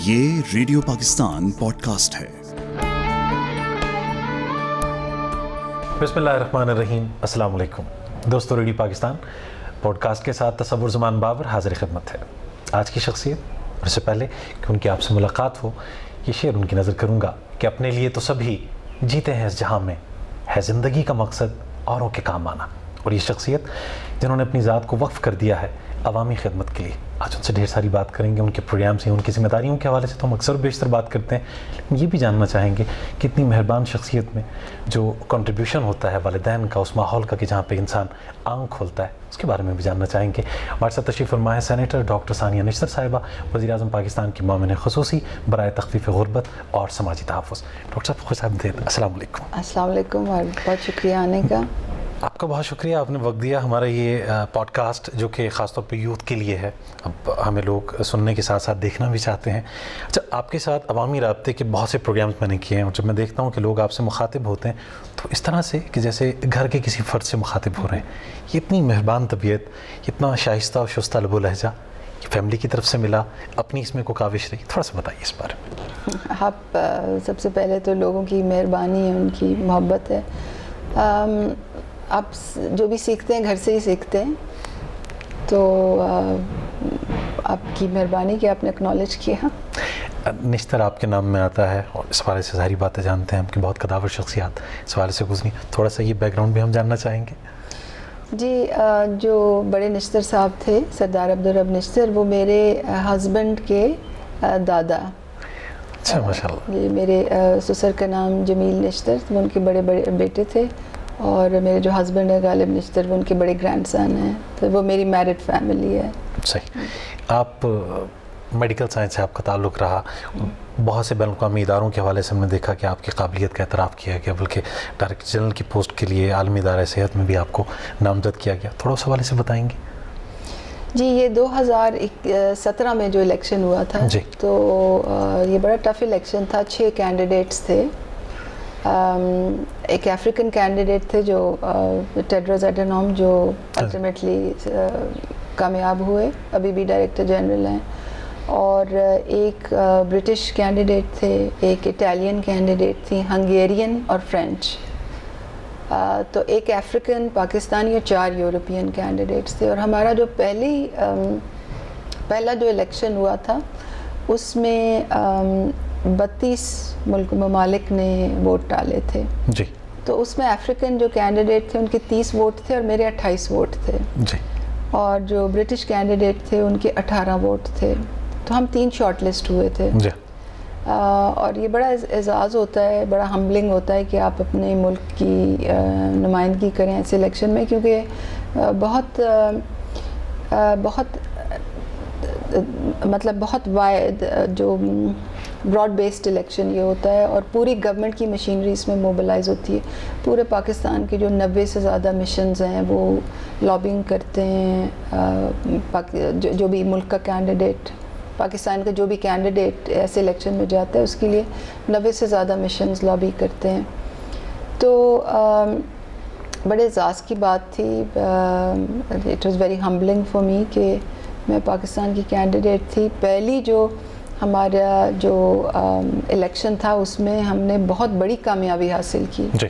یہ radio Pakistan podcast ہے۔ بسم اللہ الرحمن الرحیم۔ السلام علیکم دوستو، ریڈیو پاکستان پوڈکاسٹ کے ساتھ تصور زمان بابر حاضر خدمت ہے۔ آج کی شخصیت، اور اس سے پہلے کہ ان کی آپ سے ملاقات ہو، یہ شعر ان کی نظر کروں گا کہ اپنے لیے تو سبھی جیتے ہیں اس جہاں میں، ہے زندگی کا مقصد اوروں کے کام آنا۔ اور یہ شخصیت جنہوں نے اپنی ذات کو وقف کر دیا ہے عوامی خدمت کے لیے، آج ان سے ڈھیر ساری بات کریں گے۔ ان کے پروگرام سے، ان کی ذمہ داریوں کے حوالے سے تو ہم اکثر بیشتر بات کرتے ہیں، لیکن یہ بھی جاننا چاہیں گے کہ اتنی مہربان شخصیت میں جو کنٹریبیوشن ہوتا ہے والدین کا، اس ماحول کا کہ جہاں پہ انسان آنکھ کھولتا ہے، اس کے بارے میں بھی جاننا چاہیں گے۔ ہمارے ساتھ تشریف فرما ہے سینیٹر ڈاکٹر ثانیہ نشتر صاحبہ، وزیر اعظم پاکستان کی معاون خصوصی برائے تخفیف غربت اور سماجی تحفظ۔ ڈاکٹر صاحب خوش آمدید، السلام علیکم۔ السلام علیکم اور بہت شکریہ آنے کا۔ آپ کا بہت شکریہ، آپ نے وقت دیا۔ ہمارا یہ پوڈ کاسٹ جو کہ خاص طور پہ یوتھ کے لیے ہے، اب ہمیں لوگ سننے کے ساتھ ساتھ دیکھنا بھی چاہتے ہیں۔ اچھا، آپ کے ساتھ عوامی رابطے کے بہت سے پروگرامز میں نے کیے ہیں، اور جب میں دیکھتا ہوں کہ لوگ آپ سے مخاطب ہوتے ہیں تو اس طرح سے کہ جیسے گھر کے کسی فرد سے مخاطب ہو رہے ہیں۔ یہ اتنی مہربان طبیعت، اتنا شائستہ اور شستہ لب و لہجہ، یہ فیملی کی طرف سے ملا، اپنی اس میں کوئی کاوش رہی؟ تھوڑا سا بتائیے اس بارے میں۔ آپ سب سے پہلے تو لوگوں کی مہربانی ہے، ان کی محبت ہے۔ آپ جو بھی سیکھتے ہیں گھر سے ہی سیکھتے ہیں، تو آپ کی مہربانی کہ آپ نے اکنالج کیا۔ نشتر آپ کے نام میں آتا ہے، اور اس حوالے سے ساری باتیں جانتے ہیں ہم کہ بہت قداور شخصیات اس حوالے سے گزری، تھوڑا سا یہ بیک گراؤنڈ بھی ہم جاننا چاہیں گے۔ جی، جو بڑے نشتر صاحب تھے، سردار عبدالرب نشتر، وہ میرے ہسبینڈ کے دادا۔ اچھا، ماشاء اللہ۔ جی، میرے سسر کا نام جمیل نشتر، وہ ان کے بڑے بڑے بیٹے تھے، اور میرے جو ہسبینڈ ہے غالب نشتر، وہ ان کے بڑے گرینڈ سن ہیں، تو وہ میری میرڈ فیملی ہے۔ صحیح۔ آپ میڈیکل سائنس سے آپ کا تعلق رہا، بہت سے بین الاقوامی اداروں کے حوالے سے ہم نے دیکھا کہ آپ کی قابلیت کا اعتراف کیا گیا، بلکہ ڈائریکٹر جنرل کی پوسٹ کے لیے عالمی ادارہ صحت میں بھی آپ کو نامزد کیا گیا، تھوڑا اس حوالے سے بتائیں گے؟ جی، یہ 2017 میں جو الیکشن ہوا تھا، جی، تو یہ بڑا ٹف الیکشن تھا۔ 6 کینڈیڈیٹس تھے۔ ایک افریقن کینڈیڈیٹ تھے جو ٹیڈروس ایڈھینوم، جو الٹیمیٹلی کامیاب ہوئے، ابھی بھی ڈائریکٹر جنرل ہیں، اور ایک برٹش کینڈیڈیٹ تھے، ایک اٹالین کینڈیڈیٹ تھی، ہنگیرین اور فرینچ۔ تو ایک افریقن، پاکستانی اور 4 یورپین کینڈیڈیٹس تھے۔ اور ہمارا جو پہلا جو الیکشن ہوا تھا، اس میں 32 ممالک نے ووٹ ڈالے تھے۔ جی، تو اس میں افریقن جو کینڈیڈیٹ تھے ان کے 30 ووٹ تھے، اور میرے 28 ووٹ تھے۔ جی، اور جو برٹش کینڈیڈیٹ تھے ان کے 18 ووٹ تھے۔ تو ہم 3 شارٹ لسٹ ہوئے تھے۔ جی، اور یہ بڑا اعزاز ہوتا ہے، بڑا ہمبلنگ ہوتا ہے کہ آپ اپنے ملک کی نمائندگی کریں ایسے الیکشن میں، کیونکہ بہت وائد، جو براڈ بیسڈ الیکشن یہ ہوتا ہے، اور پوری گورنمنٹ کی مشینری اس میں موبلائز ہوتی ہے۔ پورے پاکستان کے جو 90 سے زیادہ مشنز ہیں وہ لابنگ کرتے ہیں، جو بھی ملک کا کینڈیڈیٹ، پاکستان کا جو بھی کینڈیڈیٹ ایسے الیکشن میں جاتا ہے، اس کے لیے 90 سے زیادہ مشنز لابی کرتے ہیں۔ تو بڑے اعزاز کی بات تھی، it was very humbling for me کہ میں پاکستان کی کینڈیڈیٹ تھی۔ پہلی جو ہمارا جو الیکشن تھا، اس میں ہم نے بہت بڑی کامیابی حاصل کی۔ جی،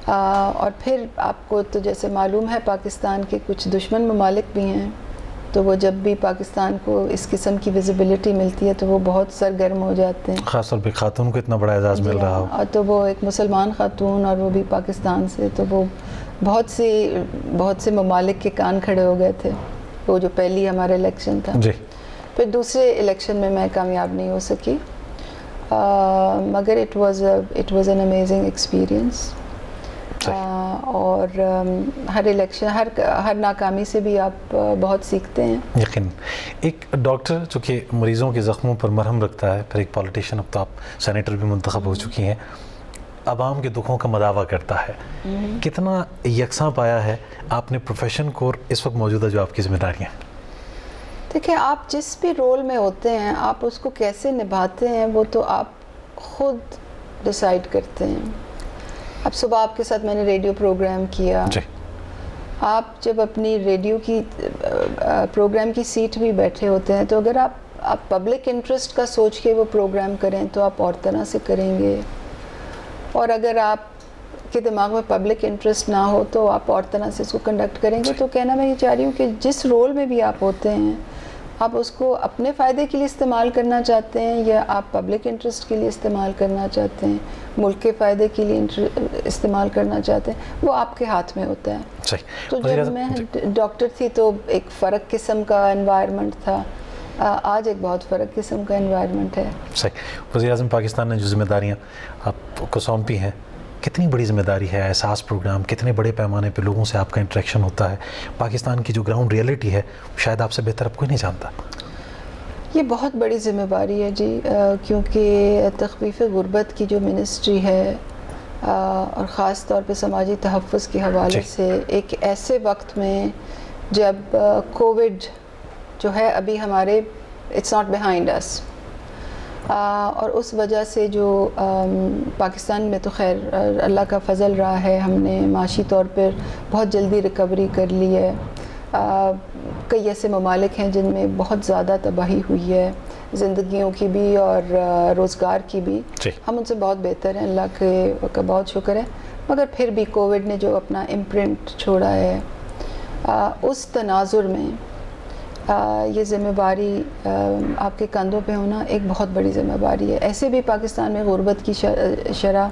اور پھر آپ کو تو جیسے معلوم ہے، پاکستان کے کچھ دشمن ممالک بھی ہیں، تو وہ جب بھی پاکستان کو اس قسم کی ویزیبلٹی ملتی ہے تو وہ بہت سرگرم ہو جاتے ہیں، خاص طور پہ خاتون کو اتنا بڑا اعزاز مل رہا ہو۔ اور تو وہ ایک مسلمان خاتون، اور وہ بھی پاکستان سے، تو وہ بہت سے ممالک کے کان کھڑے ہو گئے تھے۔ وہ جو پہلی ہمارا الیکشن تھا۔ جی، پھر دوسرے الیکشن میں میں کامیاب نہیں ہو سکی، مگر it was an amazing experience. اور ہر الیکشن، ہر ناکامی سے بھی آپ بہت سیکھتے ہیں۔ یقین، ایک ڈاکٹر جو کہ مریضوں کے زخموں پر مرہم رکھتا ہے، پھر ایک پولیٹیشین، اب تو آپ سینیٹر بھی منتخب ہو چکی ہیں، عوام کے دکھوں کا مداوع کرتا ہے، کتنا یکساں پایا ہے آپ نے پروفیشن کو اور اس وقت موجودہ جو آپ کی ذمہ داریاں؟ دیکھیں، آپ جس بھی رول میں ہوتے ہیں، آپ اس کو کیسے نبھاتے ہیں وہ تو آپ خود ڈیسائیڈ کرتے ہیں۔ اب صبح آپ کے ساتھ میں نے ریڈیو پروگرام کیا، جی، آپ جب اپنی ریڈیو کی پروگرام کی سیٹ بھی بیٹھے ہوتے ہیں، تو اگر آپ پبلک انٹرسٹ کا سوچ کے وہ پروگرام کریں تو آپ اور طرح سے کریں گے, اور اگر آپ کے دماغ میں پبلک انٹرسٹ نہ ہو تو آپ اور طرح سے اس کو کنڈکٹ کریں گے. تو کہنا میں یہ چاہ رہی ہوں کہ جس رول میں بھی آپ ہوتے ہیں, آپ اس کو اپنے فائدے کے لیے استعمال کرنا چاہتے ہیں یا آپ پبلک انٹرسٹ کے لیے استعمال کرنا چاہتے ہیں, ملک کے فائدے کے لیے استعمال کرنا چاہتے ہیں, وہ آپ کے ہاتھ میں ہوتا ہے. تو جب میں ڈاکٹر تھی تو ایک فرق قسم کا انوائرمنٹ تھا, آج ایک بہت فرق قسم کا انوائرمنٹ ہے. صحیح. وزیر اعظم پاکستان نے جو ذمہ داریاں آپ کو سونپی ہیں, کتنی بڑی ذمہ داری ہے, احساس پروگرام, کتنے بڑے پیمانے پہ لوگوں سے آپ کا انٹریکشن ہوتا ہے, پاکستان کی جو گراؤنڈ ریئلٹی ہے شاید آپ سے بہتر اب کوئی نہیں جانتا. یہ بہت بڑی ذمہ داری ہے جی, کیونکہ تخفیف غربت کی جو منسٹری ہے اور خاص طور پہ سماجی تحفظ کے حوالے سے ایک ایسے وقت میں جب کووڈ جو ہے ابھی ہمارے اٹس ناٹ بیہائنڈ اس, اور اس وجہ سے جو پاکستان میں تو خیر اللہ کا فضل رہا ہے, ہم نے معاشی طور پر بہت جلدی ریکوری کر لی ہے. کئی ایسے ممالک ہیں جن میں بہت زیادہ تباہی ہوئی ہے, زندگیوں کی بھی اور روزگار کی بھی. ہم ان سے بہت بہتر ہیں, اللہ کا بہت شکر ہے, مگر پھر بھی کووڈ نے جو اپنا امپرنٹ چھوڑا ہے, اس تناظر میں یہ ذمہ داری آپ کے کندھوں پہ ہونا ایک بہت بڑی ذمہ داری ہے. ایسے بھی پاکستان میں غربت کی شرح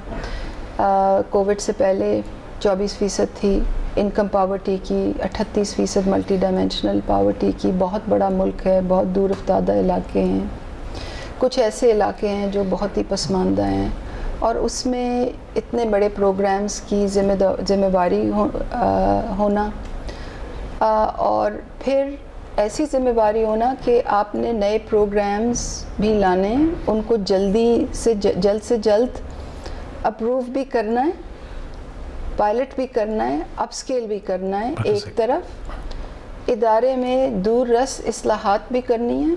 کووڈ سے پہلے 24% تھی, انکم پاورٹی کی 38%, ملٹی ڈائمینشنل پاورٹی کی. بہت بڑا ملک ہے, بہت دور افتادہ علاقے ہیں, کچھ ایسے علاقے ہیں جو بہت ہی پسماندہ ہیں, اور اس میں اتنے بڑے پروگرامز کی ذمہ داری ہونا, اور پھر ایسی ذمہ داری ہونا کہ آپ نے نئے پروگرامز بھی لانے, ان کو جلد سے جلد اپروو بھی کرنا ہے, پائلٹ بھی کرنا ہے, اپ سکیل بھی کرنا ہے. ایک طرف ادارے میں دور رس اصلاحات بھی کرنی ہیں,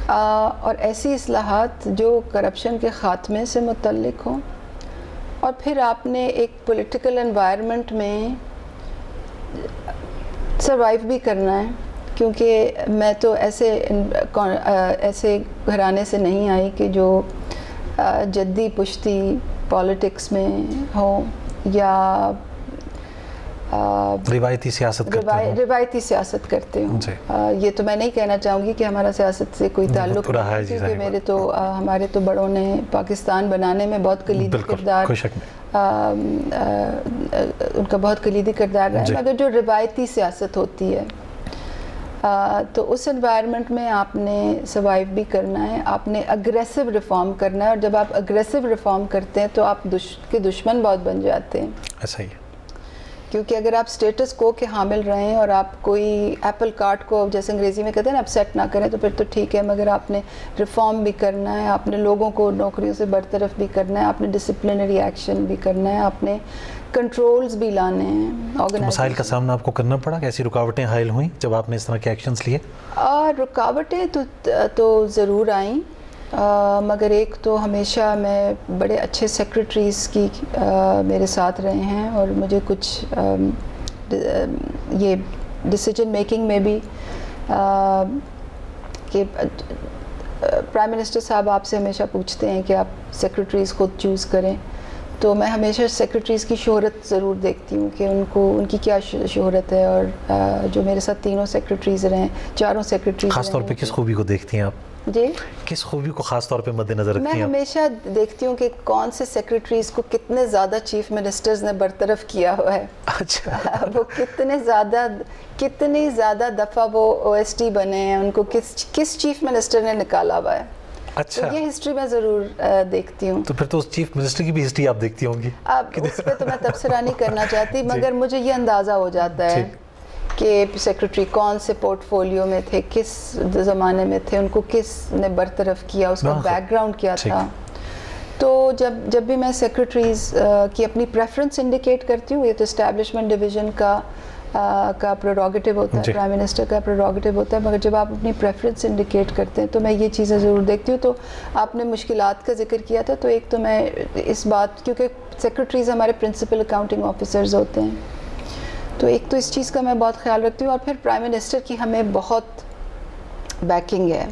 اور ایسی اصلاحات جو کرپشن کے خاتمے سے متعلق ہوں, اور پھر آپ نے ایک پولیٹیکل انوائرمنٹ میں سروائیو بھی کرنا ہے, کیونکہ میں تو ایسے گھرانے سے نہیں آئی کہ جو جدی پشتی پالیٹکس میں ہوں یا روایتی سیاست کرتے ہوں. یہ تو میں نہیں کہنا چاہوں گی کہ ہمارا سیاست سے کوئی تعلق نہیں, کیونکہ ہمارے تو بڑوں نے پاکستان بنانے میں بہت کلیدی کردار, ان کا بہت کلیدی کردار رہا ہے. مگر جو روایتی سیاست ہوتی ہے تو اس انوائرمنٹ میں آپ نے سروائیو بھی کرنا ہے, آپ نے اگریسو ریفارم کرنا ہے, اور جب آپ اگریسو ریفارم کرتے ہیں تو آپ کے دشمن بہت بن جاتے ہیں. ایسا ہی, کیونکہ اگر آپ سٹیٹس کو کے حامل رہیں اور آپ کوئی ایپل کارٹ کو جیسے انگریزی میں کہتے ہیں نا اپسیٹ نہ کریں تو پھر تو ٹھیک ہے, مگر آپ نے ریفارم بھی کرنا ہے, آپ نے لوگوں کو نوکریوں سے برطرف بھی کرنا ہے, آپ نے ڈسپلنری ایکشن بھی کرنا ہے, آپ نے کنٹرولز بھی لانے ہیں. مسائل کا سامنا آپ کو کرنا پڑا, کیسی رکاوٹیں حائل ہوئیں جب آپ نے اس طرح کے ایکشنز لیے؟ رکاوٹیں تو ضرور آئیں, مگر ایک تو ہمیشہ میں بڑے اچھے سیکریٹریز کی میرے ساتھ رہے ہیں, اور مجھے کچھ یہ ڈیسیجن میکنگ میں بھی کہ پرائم منسٹر صاحب آپ سے ہمیشہ پوچھتے ہیں کہ آپ سیکریٹریز خود چوز کریں, تو میں ہمیشہ سیکریٹریز کی شہرت ضرور دیکھتی ہوں کہ ان کی کیا شہرت ہے, اور جو میرے ساتھ تینوں سیکریٹریز رہے ہیں, چاروں سیکریٹریز. خاص طور پہ کس خوبی کو دیکھتی ہیں آپ؟ جی, کس خوبی کو خاص طور پہ مد نظر رکھتی ہیں؟ میں ہمیشہ دیکھتی ہوں کہ کون سے سیکریٹریز کو کتنے زیادہ چیف منسٹرز نے برطرف کیا ہوا ہے. اچھا, وہ کتنی زیادہ دفعہ وہ OST بنے ہیں, ان کو کس چیف منسٹر نے نکالا ہوا ہے. اچھا, یہ ہسٹری میں ضرور دیکھتی ہوں. تو پھر تو اس چیف منسٹر کی بھی ہسٹری آپ دیکھتی ہوں گی. اب اس پہ تو میں تبصرہ نہیں کرنا چاہتی, مگر مجھے یہ اندازہ ہو جاتا ہے کہ سیکریٹری کون سے پورٹ فولیو میں تھے, کس زمانے میں تھے, ان کو کس نے برطرف کیا, اس کا بیک گراؤنڈ کیا تھا. تو جب بھی میں سیکریٹریز کی اپنی پریفرنس انڈیکیٹ کرتی ہوں, یہ تو اسٹیبلشمنٹ ڈویژن کا پروروگیٹو ہوتا ہے, پرائم منسٹر کا پروروگیٹو ہوتا ہے, مگر جب آپ اپنی پریفرنس انڈیکیٹ کرتے ہیں تو میں یہ چیزیں ضرور دیکھتی ہوں. تو آپ نے مشکلات کا ذکر کیا تھا, تو ایک تو میں اس بات, کیونکہ سیکریٹریز ہمارے پرنسپل اکاؤنٹنگ آفیسرز ہوتے ہیں, تو ایک تو اس چیز کا میں بہت خیال رکھتی ہوں, اور پھر پرائم منسٹر کی ہمیں بہت بیکنگ ہے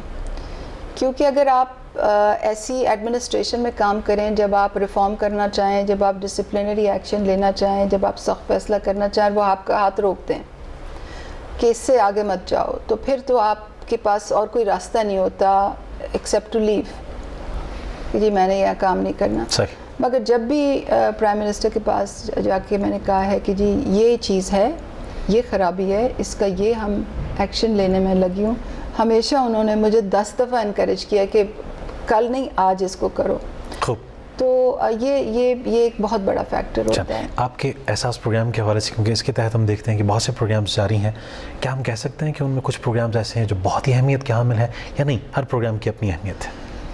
کیونکہ اگر آپ ایسی ایڈمنسٹریشن میں کام کریں جب آپ ریفارم کرنا چاہیں, جب آپ ڈسپلنری ایکشن لینا چاہیں, جب آپ سخت فیصلہ کرنا چاہیں, وہ آپ کا ہاتھ روکتے ہیں کہ اس سے آگے مت جاؤ, تو پھر تو آپ کے پاس اور کوئی راستہ نہیں ہوتا ایکسیپٹ ٹو لیو کہ جی میں نے یہ کام نہیں کرنا. صحیح. مگر جب بھی پرائم منسٹر کے پاس جا کے میں نے کہا ہے کہ جی یہ چیز ہے, یہ خرابی ہے, اس کا یہ ہم ایکشن لینے میں لگی ہوں, ہمیشہ انہوں نے مجھے 10 دفعہ انکریج کیا کہ کل نہیں آج اس کو کرو. خوب. تو یہ ایک بہت بڑا فیکٹر ہوتا ہے. آپ کے احساس پروگرام کے حوالے سے, کیونکہ اس کے تحت ہم دیکھتے ہیں کہ بہت سے پروگرامز جاری ہیں, کیا ہم کہہ سکتے ہیں کہ ان میں کچھ پروگرامز ایسے ہیں جو بہت ہی اہمیت کے حامل ہیں, یا نہیں ہر پروگرام کی اپنی اہمیت ہے؟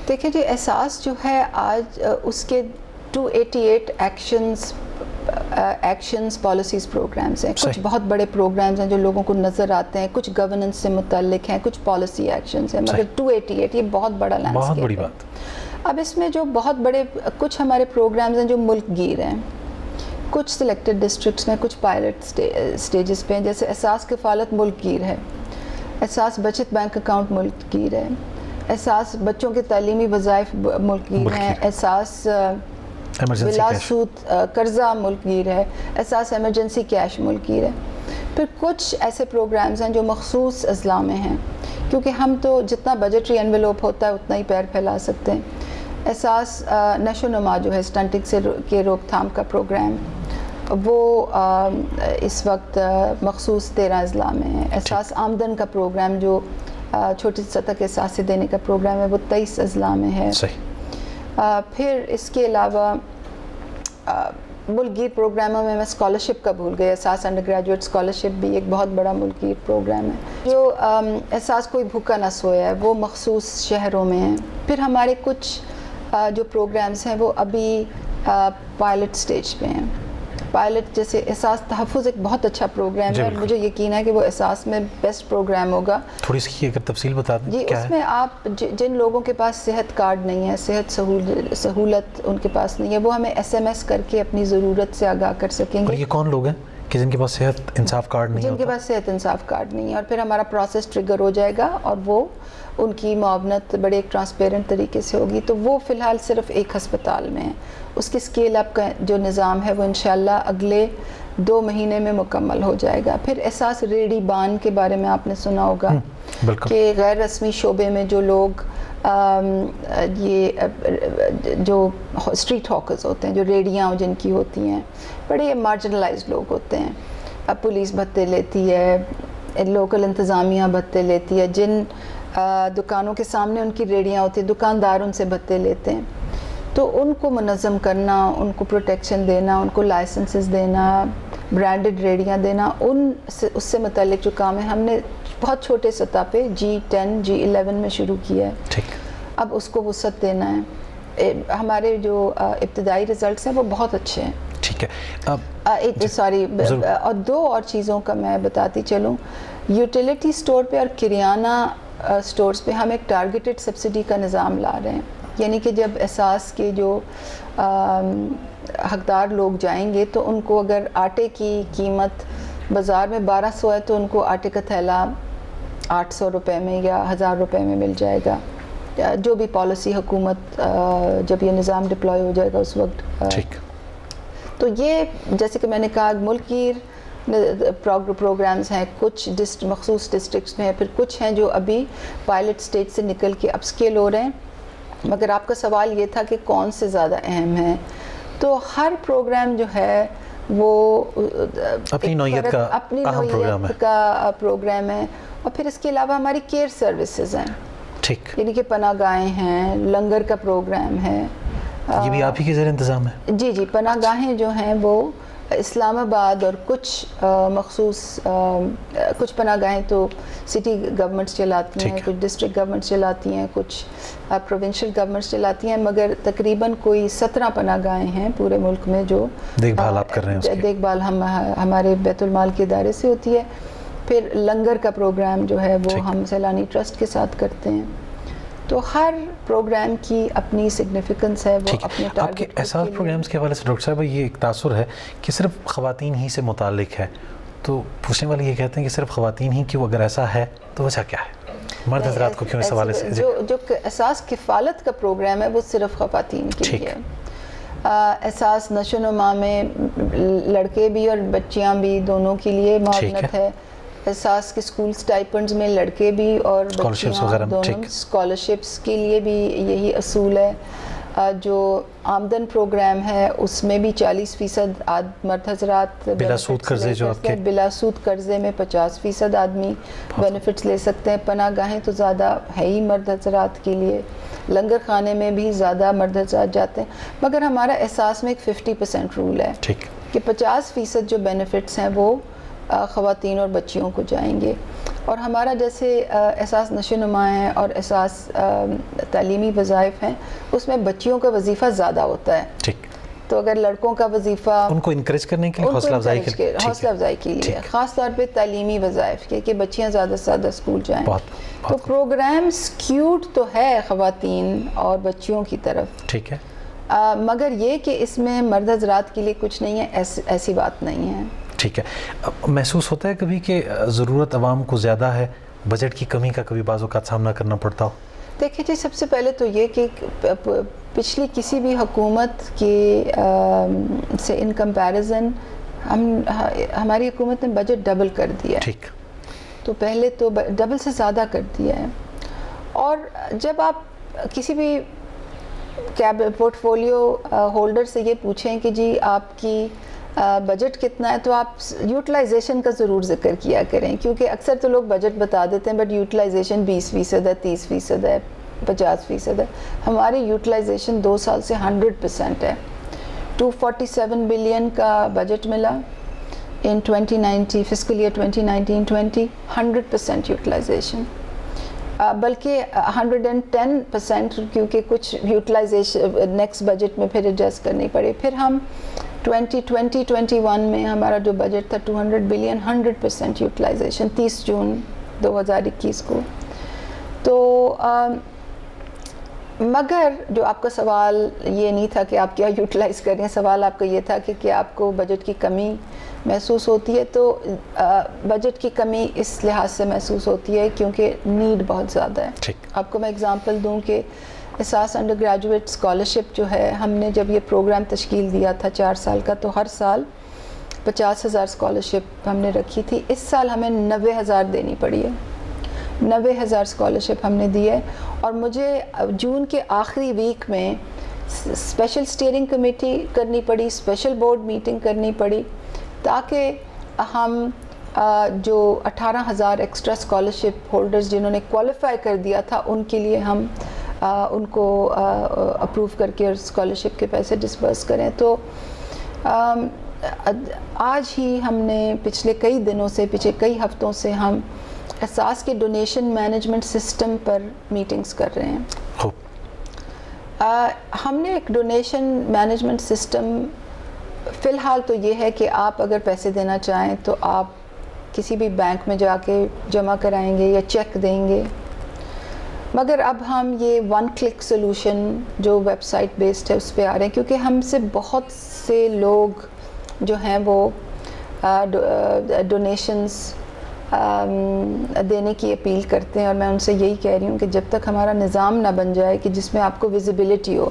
دیکھیں جی, احساس جو ہے آج اس کے 288 ایکشنز پالیسیز پروگرامز ہیں. کچھ بہت بڑے پروگرامز ہیں جو لوگوں کو نظر آتے ہیں, کچھ گورننس سے متعلق ہیں, کچھ پالیسی ایکشنز ہیں, مگر 288 یہ بہت بڑا لینڈسکیپ ہے. بہت بڑی بات. اب اس میں جو بہت بڑے کچھ ہمارے پروگرامز ہیں جو ملک گیر ہیں, کچھ سلیکٹڈ ڈسٹرکٹس میں, کچھ پائلٹ سٹیجز پہ ہیں, جیسے احساس کفالت ملک گیر ہے, احساس بچت بینک اکاؤنٹ ملک گیر ہے, احساس بچوں کے تعلیمی وظائف ملک گیر ہیں, احساس بلا سود قرضہ ملک گیر ہے, احساس ایمرجنسی کیش ملک گیر ہے. پھر کچھ ایسے پروگرامز ہیں جو مخصوص اضلاع میں ہیں, کیونکہ ہم تو جتنا بجٹری انویلوپ ہوتا ہے اتنا ہی پیر پھیلا سکتے ہیں. احساس نشو و نما جو ہے اسٹنٹنگ کے روک تھام کا پروگرام, وہ اس وقت مخصوص 13 اضلاع میں ہے. احساس آمدن کا پروگرام جو چھوٹی سطح کے احساسے دینے کا پروگرام ہے, وہ 23 اضلاع میں ہے. پھر اس کے علاوہ ملک گیر پروگراموں میں اسکالرشپ کا بھول گئی. احساس انڈر گریجویٹ اسکالرشپ بھی ایک بہت بڑا ملک گیر پروگرام ہے. جو احساس کوئی بھوکا نہ سویا ہے, وہ مخصوص شہروں میں ہیں. پھر ہمارے کچھ جو پروگرامز ہیں وہ ابھی پائلٹ سٹیج پہ ہیں. پائلٹ جیسے احساس تحفظ ایک بہت اچھا پروگرام ہے, اور مجھے یقین ہے کہ وہ احساس میں بیسٹ پروگرام ہوگا. تھوڑی سی اگر تفصیل بتا دیں. جی, اس میں آپ جن لوگوں کے پاس صحت کارڈ نہیں ہے, صحت سہولت ان کے پاس نہیں ہے, وہ ہمیں SMS کر کے اپنی ضرورت سے آگاہ کر سکیں گے. اور یہ کون لوگ ہیں کہ جن کے پاس صحت انصاف کارڈ نہیں ہے؟ جن کے پاس صحت انصاف کارڈ نہیں ہے, اور پھر ہمارا پروسیس ٹریگر ہو جائے گا, اور وہ ان کی معاونت بڑے ایک ٹرانسپیرنٹ طریقے سے ہوگی. تو وہ فی الحال صرف ایک ہسپتال میں ہے. اس کی اسکیل اپ کا جو نظام ہے وہ انشاءاللہ اگلے 2 مہینے میں مکمل ہو جائے گا. پھر احساس ریڑھی بان کے بارے میں آپ نے سنا ہوگا کہ غیر رسمی شعبے میں جو لوگ یہ جو اسٹریٹ ہاکرز ہوتے ہیں, جو ریڑیاں جن کی ہوتی ہیں, بڑے مارجنلائزڈ لوگ ہوتے ہیں. اب پولیس بھتے لیتی ہے, لوکل انتظامیہ بھتے لیتی ہے, جن دکانوں کے سامنے ان کی ریڑیاں ہوتی ہیں, دکاندار ان سے بھتے لیتے ہیں. تو ان کو منظم کرنا, ان کو پروٹیکشن دینا, ان کو لائسنسز دینا, برانڈڈ ریڑیاں دینا, اس سے متعلق جو کام ہے ہم نے بہت چھوٹے سطح پہ G10 G11 میں شروع کیا ہے. ٹھیک. اب اس کو وسعت دینا ہے. ہمارے جو ابتدائی رزلٹس ہیں وہ بہت اچھے ہیں. ٹھیک ہے. سوری, اور 2 اور چیزوں کا میں بتاتی چلوں. یوٹیلیٹی سٹور پہ اور کریانہ سٹورز پہ ہم ایک ٹارگیٹڈ سبسڈی کا نظام لا رہے ہیں. یعنی کہ جب احساس کے جو حقدار لوگ جائیں گے تو ان کو اگر آٹے کی قیمت بازار میں 1200 ہے تو ان کو آٹے کا تھیلا 800 روپے میں یا 1000 روپے میں مل جائے گا. جو بھی پالیسی حکومت جب یہ نظام ڈپلوائے ہو جائے گا اس وقت. ٹھیک. تو یہ جیسے کہ میں نے کہا ملک گیر پروگرامز ہیں, کچھ مخصوص ڈسٹرکٹس میں ہیں, پھر کچھ ہیں جو ابھی پائلٹ سٹیج سے نکل کے اپ اسکیل ہو رہے ہیں. مگر آپ کا سوال یہ تھا کہ کون سے زیادہ اہم ہیں, تو ہر پروگرام جو ہے وہ اپنی نوعیت کا اہم پروگرام ہے. اور پھر اس کے علاوہ ہماری کیئر سروسز ہیں. ٹھیک. یعنی کہ پناہ گاہیں ہیں, لنگر کا پروگرام ہے. یہ بھی آپ ہی کے زیر انتظام ہے؟ جی جی, پناہ گاہیں جو ہیں وہ اسلام آباد اور کچھ مخصوص کچھ پناہ گاہیں تو سٹی گورنمنٹس چلاتی ہیں, کچھ ڈسٹرکٹ گورنمنٹس چلاتی ہیں, کچھ پروونشل گورنمنٹس چلاتی ہیں, مگر تقریباً کوئی 17 پناہ گاہیں ہیں پورے ملک میں جو دیکھ بھال آپ کر رہے ہیں. اس کی دیکھ بھال ہمارے بیت المال کے ادارے سے ہوتی ہے. پھر لنگر کا پروگرام جو ہے وہ ہم سیلانی ٹرسٹ کے ساتھ کرتے ہیں. تو ہر پروگرام کی اپنی سگنیفیکنس ہے, وہ اپنے ٹارگٹ. آپ کے احساس پروگرامز کے حوالے سے ڈاکٹر صاحب یہ ایک تاثر ہے کہ صرف خواتین ہی سے متعلق ہے, تو پوچھنے والے یہ کہتے ہیں کہ صرف خواتین ہی کیوں, اگر ایسا ہے تو وجہ کیا ہے؟ مرد حضرات کو کیوں اس حوالے سے جو احساس کفالت کا پروگرام ہے وہ صرف خواتین کے لیے ہے. احساس نشو و نما میں لڑکے بھی اور بچیاں بھی دونوں کے لیے معاونت ہے. احساس کے اسکول اسٹائپنڈز میں لڑکے بھی اور بچیاں دونوں اسکالرشپس کے لیے بھی یہی اصول ہے. جو آمدن پروگرام ہے اس میں بھی 40% مرد حضرات بلا سود قرضے جو آپ کے بلا سود قرضے میں 50% آدمی بینیفٹس لے سکتے ہیں. پناہ گاہیں تو زیادہ ہے ہی مرد حضرات کے لیے, لنگر خانے میں بھی زیادہ مرد حضرات جاتے ہیں, مگر ہمارا احساس میں ایک 50% رول ہے کہ 50% جو بینیفٹس ہیں وہ خواتین اور بچیوں کو جائیں گے. اور ہمارا جیسے احساس نشو نما ہے اور احساس تعلیمی وظائف ہیں, اس میں بچیوں کا وظیفہ زیادہ ہوتا ہے. ٹھیک. تو اگر لڑکوں کا وظیفہ ان کو انکریج کرنے کے لیے حوصلہ افزائی کے لیے خاص طور پہ تعلیمی وظائف کے کہ بچیاں زیادہ سے زیادہ اسکول جائیں. تو پروگرام سکیوڈ تو ہے خواتین اور بچیوں کی طرف, ٹھیک ہے, مگر یہ کہ اس میں مرد حضرات کے لیے کچھ نہیں ہے, ایسی بات نہیں ہے. ٹھیک ہے. محسوس ہوتا ہے کبھی کہ ضرورت عوام کو زیادہ ہے, بجٹ کی کمی کا کبھی بعض اوقات سامنا کرنا پڑتا ہو؟ دیکھیں جی, سب سے پہلے تو یہ کہ پچھلی کسی بھی حکومت کے سے ان کمپیریزن ہماری حکومت نے بجٹ ڈبل کر دیا ہے. ٹھیک. تو پہلے تو ڈبل سے زیادہ کر دیا ہے. اور جب آپ کسی بھی پورٹ فولیو ہولڈر سے یہ پوچھیں کہ جی آپ کی بجٹ کتنا ہے, تو آپ یوٹیلائزیشن کا ضرور ذکر کیا کریں, کیونکہ اکثر تو لوگ بجٹ بتا دیتے ہیں بٹ یوٹیلائزیشن 20% ہے, 30% ہے, 50% ہے. ہماری یوٹیلائزیشن 2 سال سے 100% ہے. 247 بلین کا بجٹ ملا ان 2019 فسکل ایئر 2019-20, 100% یوٹیلائزیشن, بلکہ 110% کیونکہ کچھ یوٹیلائزیشن نیکسٹ بجٹ میں پھر ایڈجسٹ کرنی پڑی. پھر ہم 2020-21 میں ہمارا جو بجٹ تھا 200 بلین, 100% یوٹیلائزیشن 30 جون 2021 کو. تو مگر جو آپ کا سوال یہ نہیں تھا کہ آپ کیا یوٹیلائز کر رہے ہیں, سوال آپ کا یہ تھا کہ کیا آپ کو بجٹ کی کمی محسوس ہوتی ہے. تو بجٹ کی کمی اس لحاظ سے محسوس ہوتی ہے کیونکہ نیڈ بہت زیادہ ہے. آپ کو میں اگزامپل دوں کہ احساس انڈر گریجویٹ اسکالرشپ جو ہے, ہم نے جب یہ پروگرام تشکیل دیا تھا 4 سال کا, تو ہر سال 50,000 اسکالرشپ ہم نے رکھی تھی. اس سال ہمیں 90,000 دینی پڑی ہے. 90,000 اسکالرشپ ہم نے دی ہے. اور مجھے جون کے آخری ویک میں اسپیشل اسٹیئرنگ کمیٹی کرنی پڑی, اسپیشل بورڈ میٹنگ کرنی پڑی, تاکہ ہم جو 18,000 ایکسٹرا اسکالرشپ ہولڈرز جنہوں نے کوالیفائی کر دیا تھا ان کے لیے ہم ان کو اپروو کر کے اور اسکالرشپ کے پیسے ڈسبرس کریں. تو آج ہی ہم نے پچھلے کئی دنوں سے, پچھلے کئی ہفتوں سے ہم احساس کے ڈونیشن مینجمنٹ سسٹم پر میٹنگز کر رہے ہیں. ہم نے ایک ڈونیشن مینجمنٹ سسٹم فی الحال تو یہ ہے کہ آپ اگر پیسے دینا چاہیں تو آپ کسی بھی بینک میں جا کے جمع کرائیں گے یا چیک دیں گے, مگر اب ہم یہ 1 کلک سولوشن جو ویب سائٹ بیسڈ ہے اس پہ آ رہے ہیں, کیونکہ ہم سے بہت سے لوگ جو ہیں وہ ڈونیشنز دینے کی اپیل کرتے ہیں. اور میں ان سے یہی کہہ رہی ہوں کہ جب تک ہمارا نظام نہ بن جائے کہ جس میں آپ کو ویزیبلٹی ہو,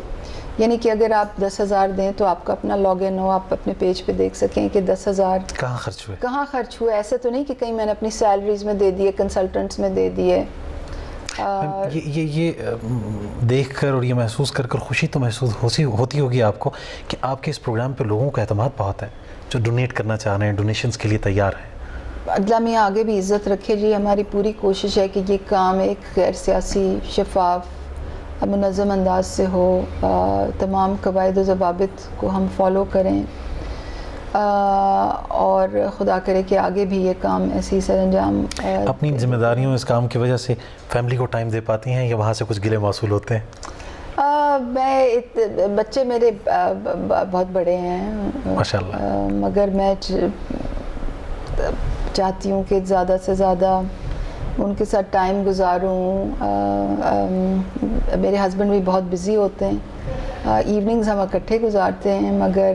یعنی کہ اگر آپ 10,000 دیں تو آپ کا اپنا لاگ ان ہو, آپ اپنے پیج پہ دیکھ سکیں کہ 10,000 کہاں خرچ ہوئے. ایسے تو نہیں کہ کہیں میں نے اپنی سیلریز میں دے دیے, کنسلٹنٹس میں دے دیے. یہ دیکھ کر اور یہ محسوس کر خوشی تو محسوس ہوتی ہوگی آپ کو کہ آپ کے اس پروگرام پہ لوگوں کا اعتماد بہت ہے جو ڈونیٹ کرنا چاہ رہے ہیں, ڈونیشنز کے لیے تیار ہیں. اللہ میاں آگے بھی عزت رکھے جی. ہماری پوری کوشش ہے کہ یہ کام ایک غیر سیاسی, شفاف, منظم انداز سے ہو, تمام قواعد و ضوابط کو ہم فالو کریں, اور خدا کرے کہ آگے بھی یہ کام ایسی سر انجام. اپنی ذمہ داریوں اس کام کی وجہ سے فیملی کو ٹائم دے پاتی ہیں یا وہاں سے کچھ گلے موصول ہوتے ہیں؟ بچے میرے بہت بڑے ہیں ماشاءاللہ, مگر میں چاہتی ہوں کہ زیادہ سے زیادہ ان کے ساتھ ٹائم گزاروں. میرے ہسبینڈ بھی بہت بزی ہوتے ہیں, ایوننگز ہم اکٹھے گزارتے ہیں, مگر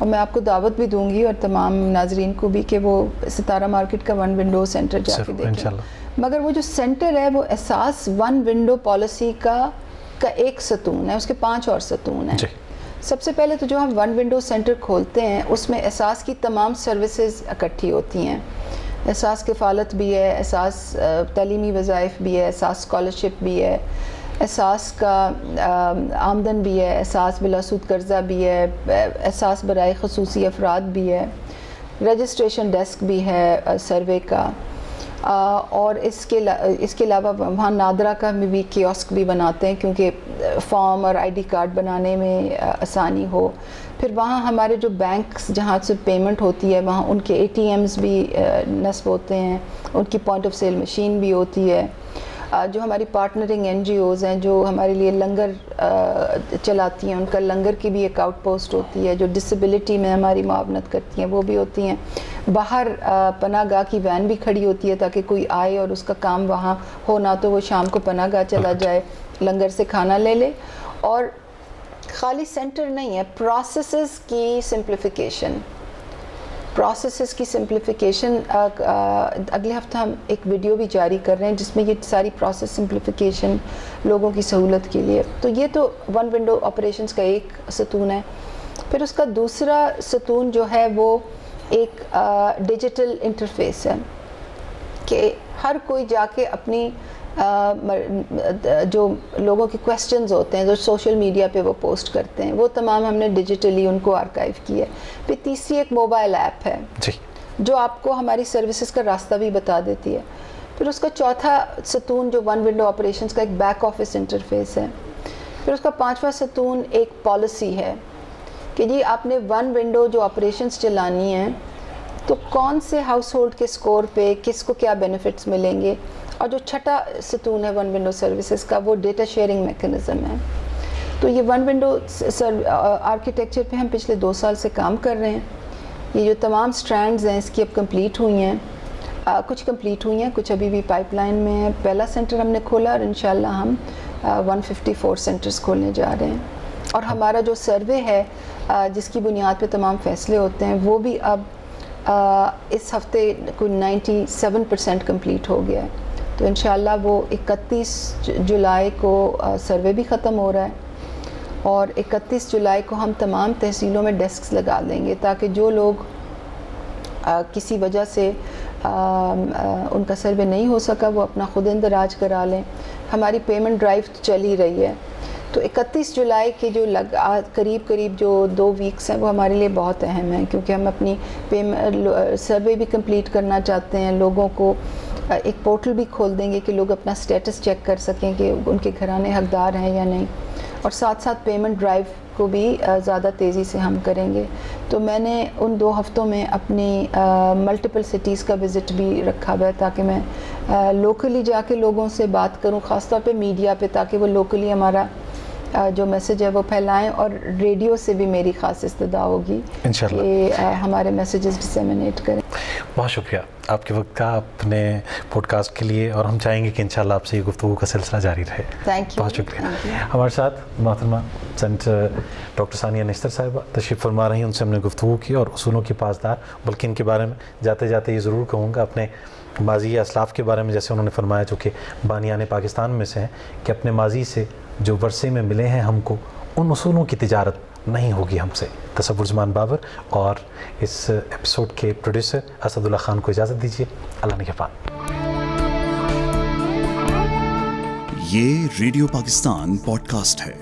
اور میں آپ کو دعوت بھی دوں گی اور تمام ناظرین کو بھی کہ وہ ستارہ مارکیٹ کا ون ونڈو سینٹر جا کے دیکھیں. مگر وہ جو سینٹر ہے وہ اساس ون ونڈو پالیسی کا ایک ستون ہے, اس کے 5 اور ستون ہیں. سب سے پہلے تو جو ہم ون ونڈو سینٹر کھولتے ہیں اس میں اساس کی تمام سروسز اکٹھی ہوتی ہیں. اساس کفالت بھی ہے, اساس تعلیمی وظائف بھی ہے, اساس اسکالرشپ بھی ہے, اساس کا آمدن بھی ہے, اساس بلا سود قرضہ بھی ہے, اساس برائے خصوصی افراد بھی ہے, رجسٹریشن ڈیسک بھی ہے سروے کا, اور اس کے علاوہ وہاں نادرا کا بھی کیوسک بھی بناتے ہیں کیونکہ فارم اور آئی ڈی کارڈ بنانے میں آسانی ہو. پھر وہاں ہمارے جو بینکس جہاں سے پیمنٹ ہوتی ہے وہاں ان کے اے ٹی ایمز بھی نصب ہوتے ہیں, ان کی پوائنٹ آف سیل مشین بھی ہوتی ہے. جو ہماری پارٹنرنگ این جی اوز ہیں جو ہمارے لیے لنگر چلاتی ہیں ان کا لنگر کی بھی ایک آؤٹ پوسٹ ہوتی ہے. جو ڈسیبلٹی میں ہماری معاونت کرتی ہیں وہ بھی ہوتی ہیں. باہر پناہ گاہ کی وین بھی کھڑی ہوتی ہے تاکہ کوئی آئے اور اس کا کام وہاں ہو نہ تو وہ شام کو پناہ گاہ چلا جائے, لنگر سے کھانا لے لے. اور خالی سینٹر نہیں ہے, پروسیسز کی سمپلیفیکیشن, اگلے ہفتہ ہم ایک ویڈیو بھی جاری کر رہے ہیں جس میں یہ ساری پروسیس سمپلیفیکیشن لوگوں کی سہولت کے لیے. تو یہ تو ون ونڈو آپریشنز کا ایک ستون ہے. پھر اس کا دوسرا ستون جو ہے وہ ایک ڈیجیٹل انٹرفیس ہے کہ ہر کوئی جا کے اپنی جو لوگوں کے کویسچنز ہوتے ہیں جو سوشل میڈیا پہ وہ پوسٹ کرتے ہیں وہ تمام ہم نے ڈیجیٹلی ان کو آرکائیو کی ہے. پھر تیسری ایک موبائل ایپ ہے جو آپ کو ہماری سروسز کا راستہ بھی بتا دیتی ہے. پھر اس کا چوتھا ستون جو ون ونڈو آپریشنز کا ایک بیک آفس انٹرفیس ہے. پھر اس کا 5واں ستون ایک پالیسی ہے کہ جی آپ نے ون ونڈو جو آپریشنز چلانی ہیں تو کون سے ہاؤس ہولڈ کے سکور پہ کس کو کیا بینیفٹس ملیں گے. اور جو چھٹا ستون ہے ون ونڈو سروسز کا وہ ڈیٹا شیئرنگ میکنزم ہے. تو یہ ون ونڈو آرکیٹیکچر پہ ہم پچھلے 2 سال سے کام کر رہے ہیں. یہ جو تمام سٹرینڈز ہیں اس کی اب کمپلیٹ ہوئی ہیں, کچھ کمپلیٹ ہوئی ہیں, کچھ ابھی بھی پائپ لائن میں ہے. پہلا سینٹر ہم نے کھولا اور انشاءاللہ ہم 154 سینٹرز کھولنے جا رہے ہیں. اور ہمارا جو سروے ہے جس کی بنیاد پہ تمام فیصلے ہوتے ہیں وہ بھی اب اس ہفتے کوئی 97% کمپلیٹ ہو گیا ہے. تو انشاءاللہ وہ 31 جولائی کو سروے بھی ختم ہو رہا ہے اور 31 جولائی کو ہم تمام تحصیلوں میں ڈیسکس لگا دیں گے تاکہ جو لوگ کسی وجہ سے ان کا سروے نہیں ہو سکا وہ اپنا خود اندراج کرا لیں. ہماری پیمنٹ ڈرائیو چل ہی رہی ہے. تو 31 جولائی کے جو قریب جو 2 ویکس ہیں وہ ہمارے لیے بہت اہم ہیں کیونکہ ہم اپنی سروے بھی کمپلیٹ کرنا چاہتے ہیں. لوگوں کو ایک پورٹل بھی کھول دیں گے کہ لوگ اپنا سٹیٹس چیک کر سکیں کہ ان کے گھرانے حقدار ہیں یا نہیں. اور ساتھ ساتھ پیمنٹ ڈرائیو کو بھی زیادہ تیزی سے ہم کریں گے. تو میں نے ان 2 ہفتوں میں اپنی ملٹیپل سٹیز کا وزٹ بھی رکھا ہوا ہے تاکہ میں لوکلی جا کے لوگوں سے بات کروں, خاص طور پہ میڈیا پہ, تاکہ وہ لوکلی ہمارا جو میسج ہے وہ پھیلائیں. اور ریڈیو سے بھی میری خاص استدعا ہوگی کہ ہمارے میسیجز ڈسیمینیٹ کریں. بہت شکریہ آپ کے وقت کا اپنے پوڈ کاسٹ کے لیے, اور ہم چاہیں گے کہ انشاءاللہ آپ سے یہ گفتگو کا سلسلہ جاری رہے. بہت شکریہ. ہمارے ساتھ محترمہ سینٹر ڈاکٹر ثانیہ نشتر صاحبہ تشریف فرما رہی ہیں. ان سے ہم نے گفتگو کی اور اصولوں کی پاسدار, بلکہ ان کے بارے میں جاتے جاتے یہ ضرور کہوں گا اپنے ماضی اسلاف کے بارے میں, جیسے انہوں نے فرمایا جو کہ بانیان پاکستان میں سے ہیں, کہ اپنے ماضی سے جو ورثے میں ملے ہیں ہم کو ان اصولوں کی تجارت نہیں ہوگی ہم سے. تصور زمان بابر اور اس ایپیسوڈ کے پروڈیوسر اسد اللہ خان کو اجازت دیجیے. اللہ نگہبان. یہ ریڈیو پاکستان پوڈ کاسٹ ہے.